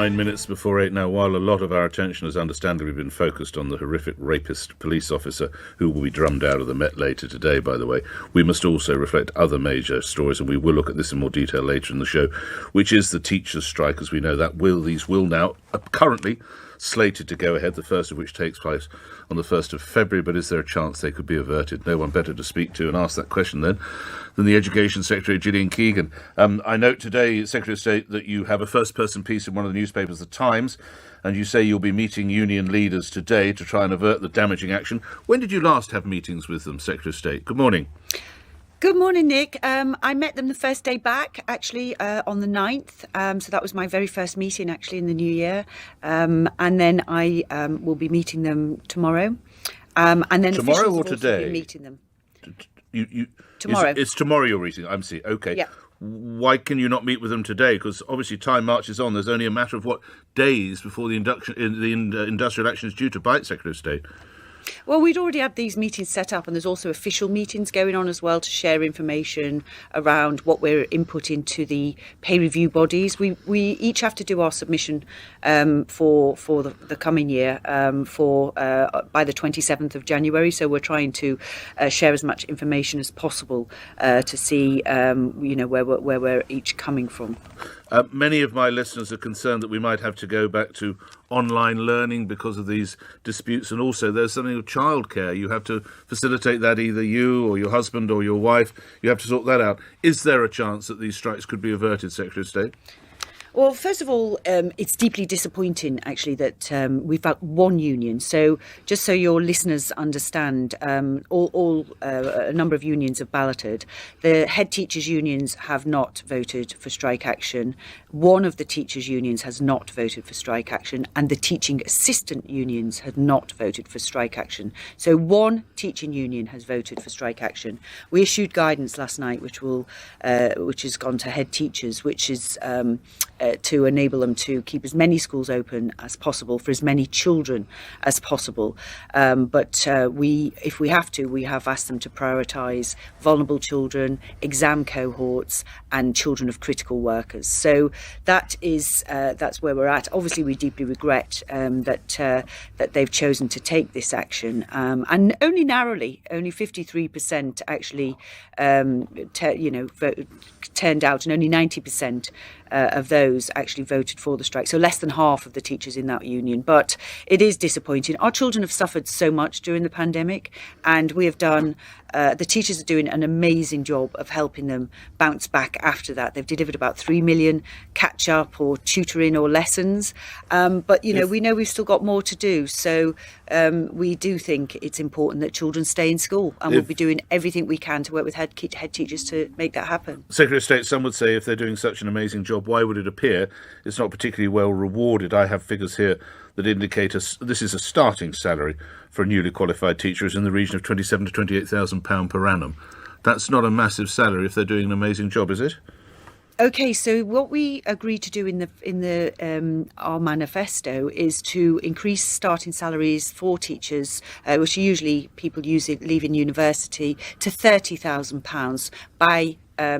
9 minutes before 8 now. While a lot of our attention has understandably been focused on the horrific rapist police officer who will be drummed out of the Met later today, by the way, we must also reflect other major stories, and we will look at this in more detail later in the show, which is the teachers' strike. As we know, these will now currently slated to go ahead, the first of which takes place on the 1st of February, but is there a chance they could be averted? No one better to speak to and ask that question then than the Education Secretary, Gillian Keegan. I note today, Secretary of State, that you have a first-person piece in one of the newspapers, The Times, and you say you'll be meeting union leaders today to try and avert the damaging action. When did you last have meetings with them, Secretary of State? Good morning. Good morning, Nick. I met them the first day back, actually, on the 9th. So that was my very first meeting, actually, in the new year. And then I will be meeting them tomorrow. And then tomorrow or today? Be meeting them. Tomorrow. It's tomorrow you're meeting. I'm seeing. Okay. Yeah. Why can you not meet with them today? Because obviously time marches on. There's only a matter of days before the industrial action is due to bite, Secretary of State. Well, we'd already had these meetings set up, and there's also official meetings going on as well to share information around what we're inputting to the pay review bodies. We each have to do our submission for the coming year by the 27th of January. So we're trying to share as much information as possible to see where we're each coming from. Many of my listeners are concerned that we might have to go back to online learning because of these disputes, and also there's something of childcare. You have to facilitate that, either you or your husband or your wife. You have to sort that out. Is there a chance that these strikes could be averted, Secretary of State? Well, first of all, it's deeply disappointing, actually, that we've got one union. So just so your listeners understand, a number of unions have balloted. The head teachers' unions have not voted for strike action. One of the teachers' unions has not voted for strike action, and the teaching assistant unions have not voted for strike action. So one teaching union has voted for strike action. We issued guidance last night, which has gone to head teachers, which is to enable them to keep as many schools open as possible for as many children as possible. But if we have to, we have asked them to prioritise vulnerable children, exam cohorts, and children of critical workers. So that's where we're at. Obviously, we deeply regret that they've chosen to take this action, and only narrowly, only 53% actually turned out, and only 90% of those actually voted for the strike. So less than half of the teachers in that union. But it is disappointing. Our children have suffered so much during the pandemic, and we have done, the teachers are doing an amazing job of helping them bounce back after that. They've delivered about 3 million catch-up or tutoring or lessons. But, we know we've still got more to do. So we do think it's important that children stay in school, and we'll be doing everything we can to work with head teachers to make that happen. Secretary of State, some would say if they're doing such an amazing job, why would it appear it's not particularly well rewarded? I have figures here that indicate this is a starting salary for a newly qualified teacher is in the region of £27,000 to £28,000 per annum. That's not a massive salary if they're doing an amazing job, is it? Okay, so what we agreed to do in our manifesto is to increase starting salaries for teachers, which are usually people leaving university, to £30,000 by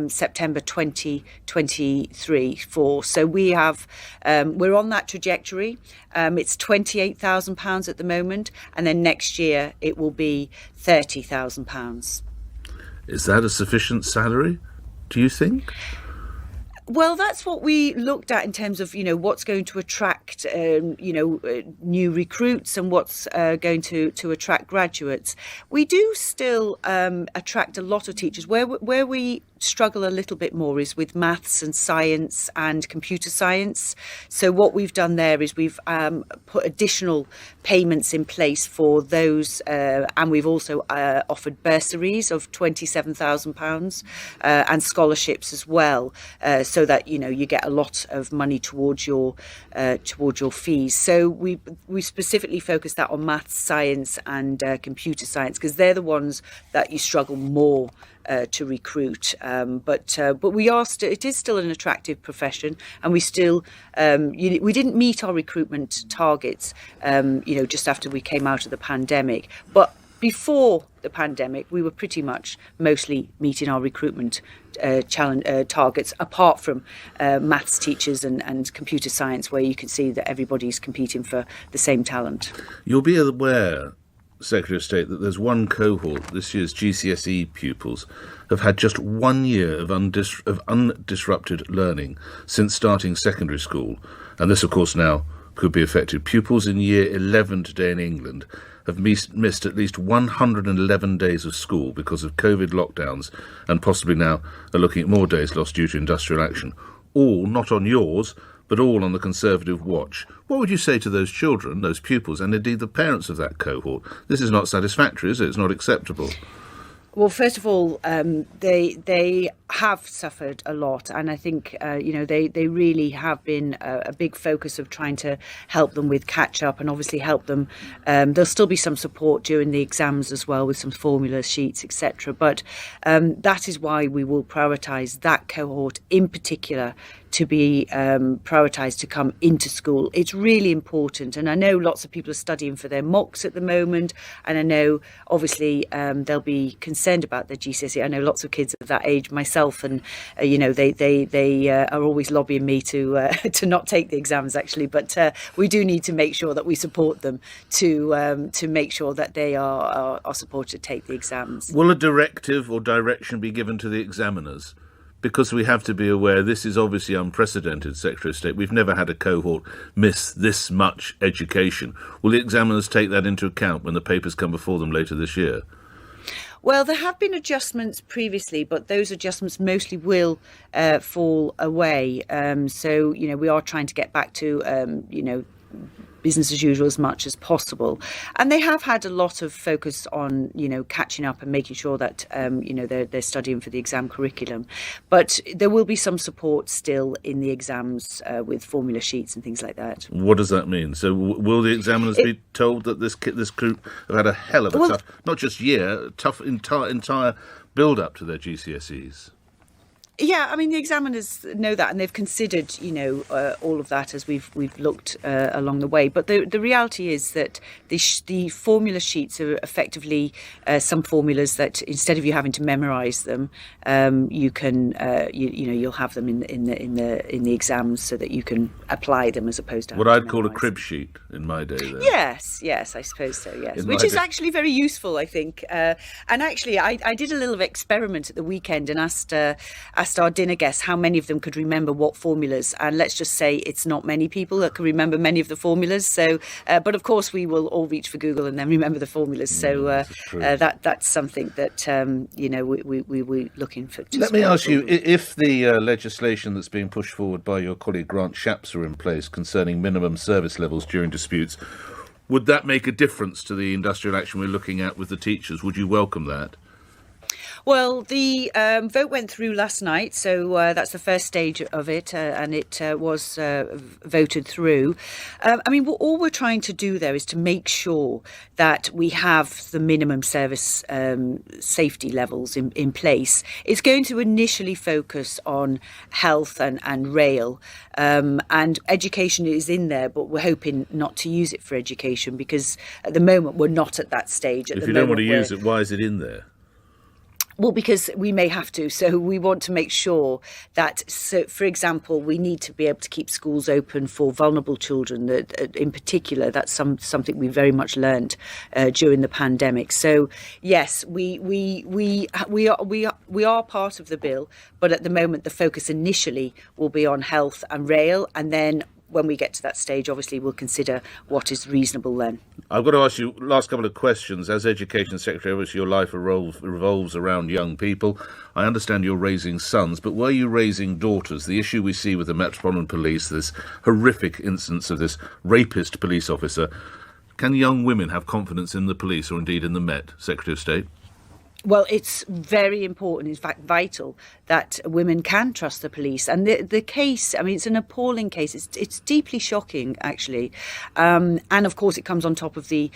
September 2023. So we're on that trajectory. It's £28,000 at the moment, and then next year it will be £30,000. Is that a sufficient salary, do you think? Well, that's what we looked at in terms of, what's going to attract, new recruits and what's going to attract graduates. We do still attract a lot of teachers. Where we struggle a little bit more is with maths and science and computer science. So what we've done there is we've put additional payments in place for those, and we've also offered bursaries of £27,000 and scholarships as well, so that you get a lot of money towards your fees. So we specifically focus that on maths, science, and computer science, because they're the ones that you struggle more to recruit, but it is still an attractive profession, and we still we didn't meet our recruitment targets just after we came out of the pandemic, but before the pandemic, we were pretty much mostly meeting our recruitment targets, apart from maths teachers and computer science, where you can see that everybody's competing for the same talent. You'll be aware, Secretary of State, that there's one cohort, this year's GCSE pupils, have had just 1 year of undisrupted learning since starting secondary school. And this, of course, now could be affected. Pupils in year 11 today in England have missed at least 111 days of school because of COVID lockdowns, and possibly now are looking at more days lost due to industrial action. All not on yours, but all on the Conservative watch. What would you say to those children, those pupils, and indeed the parents of that cohort? This is not satisfactory, is it? It's not acceptable. Well, first of all, they have suffered a lot, and I think they really have been a big focus of trying to help them with catch up, and obviously help them. There'll still be some support during the exams as well, with some formula sheets, etc. But that is why we will prioritise that cohort in particular to be prioritised to come into school. It's really important, and I know lots of people are studying for their mocks at the moment, and I know obviously they'll be concerned about their GCSE. I know lots of kids of that age, myself, and they are always lobbying me to not take the exams actually, but we do need to make sure that we support them to make sure that they are supported to take the exams. Will a directive or direction be given to the examiners? Because we have to be aware this is obviously unprecedented, Secretary of State. We've never had a cohort miss this much education. Will the examiners take that into account when the papers come before them later this year? Well, there have been adjustments previously, but those adjustments mostly will fall away. So, we are trying to get back to, business as usual as much as possible. And they have had a lot of focus on, catching up and making sure that, they're studying for the exam curriculum. But there will be some support still in the exams with formula sheets and things like that. What does that mean? So will the examiners be told that this group have had a hell of a tough, not just year, tough entire build-up to their GCSEs? Yeah, I mean, the examiners know that, and they've considered, all of that as we've looked along the way. But the reality is that the formula sheets are effectively some formulas that instead of you having to memorise them, you can you'll have them in the exams so that you can apply them as opposed to what I'd call a crib sheet in my day. Then. Yes, I suppose so. Yes, which is actually very useful, I think. And actually, I did a little experiment at the weekend and asked our dinner guests how many of them could remember what formulas, and let's just say it's not many people that can remember many of the formulas. So, but of course we will all reach for Google and then remember the formulas. So that's something that we're looking for. Let me ask you, if the legislation that's being pushed forward by your colleague Grant Shapps are in place concerning minimum service levels during disputes, would that make a difference to the industrial action we're looking at with the teachers? Would you welcome that? Well, the vote went through last night, so that's the first stage of it, and it was voted through. All we're trying to do there is to make sure that we have the minimum service safety levels in place. It's going to initially focus on health and rail, and education is in there, but we're hoping not to use it for education because at the moment we're not at that stage. If you don't want to use it, why is it in there? Well, because we may have to. So we want to make sure that, for example, we need to be able to keep schools open for vulnerable children. That, in particular, that's something we very much learned during the pandemic. So yes, we are part of the bill, but at the moment the focus initially will be on health and rail, and then when we get to that stage, obviously, we'll consider what is reasonable then. I've got to ask you last couple of questions. As Education Secretary, obviously your life revolves around young people. I understand you're raising sons, but were you raising daughters? The issue we see with the Metropolitan Police, this horrific instance of this rapist police officer, can young women have confidence in the police or indeed in the Met, Secretary of State? Well, it's very important, in fact, vital, that women can trust the police. And the case, I mean, it's an appalling case. It's deeply shocking, actually. And of course, it comes on top of the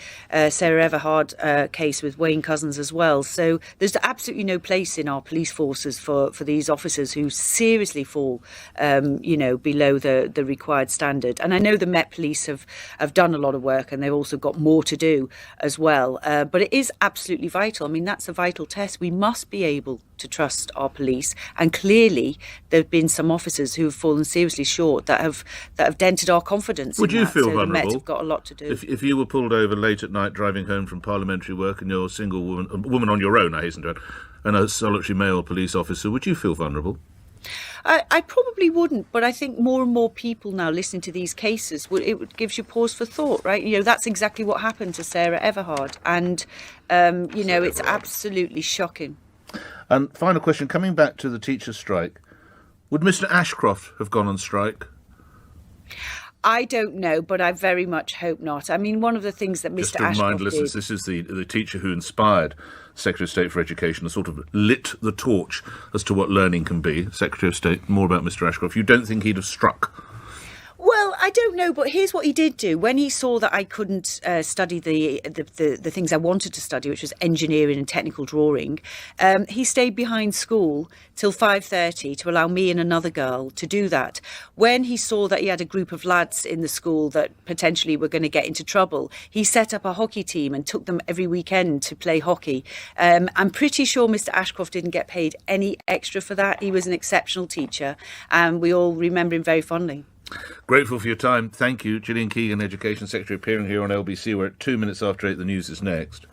Sarah Everhard case with Wayne Couzens as well. So there's absolutely no place in our police forces for these officers who seriously fall, below the required standard. And I know the Met Police have done a lot of work, and they've also got more to do as well. But it is absolutely vital. I mean, that's a vital test. We must be able to trust our police, and clearly there have been some officers who have fallen seriously short that have dented our confidence. Would you feel so vulnerable? The Met have got a lot to do. If you were pulled over late at night driving home from parliamentary work and you're a single woman, a woman on your own, I hasten to add, and a solitary male police officer, would you feel vulnerable? I probably wouldn't, but I think more and more people now listening to these cases, it gives you pause for thought, right? That's exactly what happened to Sarah Everhard, and it's absolutely shocking. And final question, coming back to the teachers' strike, would Mr. Ashcroft have gone on strike? I don't know, but I very much hope not. I mean, one of the things that Mr. Just to Ashcroft remind listeners, this is the teacher who inspired Secretary of State for Education and sort of lit the torch as to what learning can be. Secretary of State, more about Mr. Ashcroft. You don't think he'd have struck? Well, I don't know, but here's what he did do. When he saw that I couldn't study the things I wanted to study, which was engineering and technical drawing, he stayed behind school till 5:30 to allow me and another girl to do that. When he saw that he had a group of lads in the school that potentially were going to get into trouble, he set up a hockey team and took them every weekend to play hockey. I'm pretty sure Mr. Ashcroft didn't get paid any extra for that. He was an exceptional teacher, and we all remember him very fondly. Grateful for your time. Thank you. Gillian Keegan, Education Secretary, appearing here on LBC. We're at 2 minutes after 8. The news is next.